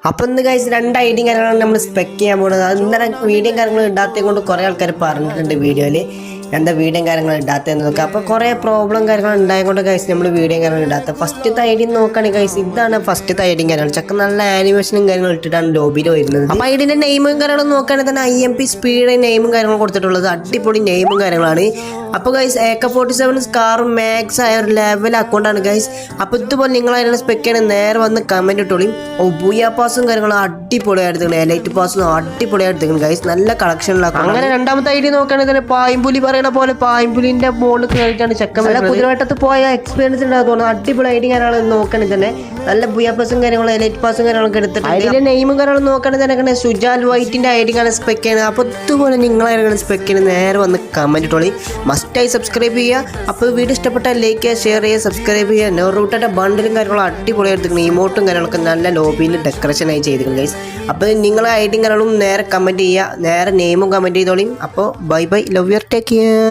അപ്പോൾ ഇന്ന് ഗൈസ് രണ്ട് ഐഡിയും കാര്യങ്ങളാണ് നമ്മൾ സ്പെക്ക് ചെയ്യാൻ പോകുന്നത്. അത് ഇന്നലെ വീഡിയോയും കാര്യങ്ങളും ഇടാത്തത് കൊണ്ട് കുറേ ആൾക്കാർ പറഞ്ഞിട്ടുണ്ട് വീഡിയോയിൽ എന്താ വീഡിയോയും കാര്യങ്ങളും ഇടാത്തതെന്നൊക്കെ. അപ്പോൾ കുറേ പ്രോബ്ലം കാര്യങ്ങൾ ഉണ്ടായതുകൊണ്ട് ഗൈസ് നമ്മൾ വീഡിയോയും കാര്യങ്ങളും ഇടാത്ത. ഫസ്റ്റത്തെ ഐഡിയ നോക്കുകയാണെങ്കിൽ ഗൈസ് ഇതാണ് ഫസ്റ്റത്തെ ഐഡിയും കാര്യങ്ങൾ. ചക്ക നല്ല ആനിമേഷനും കാര്യങ്ങളും ഇട്ടിട്ടാണ് ലോബിയിൽ വരുന്നത്. അപ്പോൾ ഐഡിൻ്റെ നെയിമും കാര്യങ്ങളും നോക്കുകയാണെങ്കിൽ തന്നെ IMP സ്പീഡ് നെയിമും കാര്യങ്ങളും കൊടുത്തിട്ടുള്ളത് അടിപൊളി നെയിമും കാര്യങ്ങളാണ്. അപ്പോൾ ഗൈസ് AK-47 സ്കാറും മാക്സ് ആയ ഒരു ലെവൽ അക്കൗണ്ടാണ് ഗൈസ്. അപ്പോൾ ഇതുപോലെ നിങ്ങൾ അതിനുള്ള സ്പെക്ക് ചെയ്യണം നേരെ വന്ന് കമൻറ്റ് ഇട്ടോളിയും. ബൂയാ പാസും കാര്യങ്ങളും അടിപൊളിയായിട്ട് എലൈറ്റ് പാസും അടിപൊളിയായിട്ട് ഗൈസ് നല്ല കളക്ഷനിലാക്കും. അങ്ങനെ രണ്ടാമത്തെ ഐഡിയ നോക്കുകയാണെങ്കിൽ തന്നെ പായമ്പുലി പറയുന്ന പോലെ പായമ്പുലിൻ്റെ ബോളിൽ കയറിയിട്ടാണ് ചെക്കൻ നല്ല കുതിരവട്ടത്ത് പോയ എക്സ്പീരിയൻസ് ഉണ്ടാകും തോന്നുന്നു. അടിപൊളി ഐഡിയ കാര്യങ്ങൾ നോക്കുകയാണെങ്കിൽ തന്നെ നല്ല ബൂയാ പാസും കാര്യങ്ങളും എലൈറ്റ് പാസും കാര്യങ്ങളൊക്കെ എടുത്തിട്ട് ഐഡിയുടെ നെയിമും കാര്യങ്ങളും നോക്കുകയാണെങ്കിൽ തന്നെ സുജാൽ വൈറ്റിൻ്റെ ഐഡിയാണ് സ്പെക്ക് ചെയ്യുന്നത്. അപ്പോൾ ഇതുപോലെ നിങ്ങളായിരുന്നു സ്പെക്ക് ചെയ്യുന്നത് നേരെ വന്ന് കമൻറ്റ് ഇട്ടോളി. മസ്റ്റായി സബ്സ്ക്രൈബ് ചെയ്യുക. അപ്പോൾ വീഡിയോ ഇഷ്ടപ്പെട്ടാൽ ലൈക്ക് ചെയ്യുക, ഷെയർ ചെയ്യുക, സബ്സ്ക്രൈബ് ചെയ്യുക. നോറൂട്ടൻ്റെ ബണ്ടിലും കാര്യങ്ങളും അടിപൊളിയായിട്ട് ഇമോട്ടും കാര്യങ്ങളൊക്കെ നല്ല ലോബിയിൽ ഡെക്കറേഷനായി ചെയ്തിരിക്കുന്നു ഗൈസ്. അപ്പോൾ നിങ്ങളെ ഐഡിയും കാര്യങ്ങളും നേരെ കമൻറ്റ് ചെയ്യുക, നേരെ നെയിമും കമൻറ്റ് ചെയ്തോളിയും. അപ്പോൾ bye bye, love your, take care.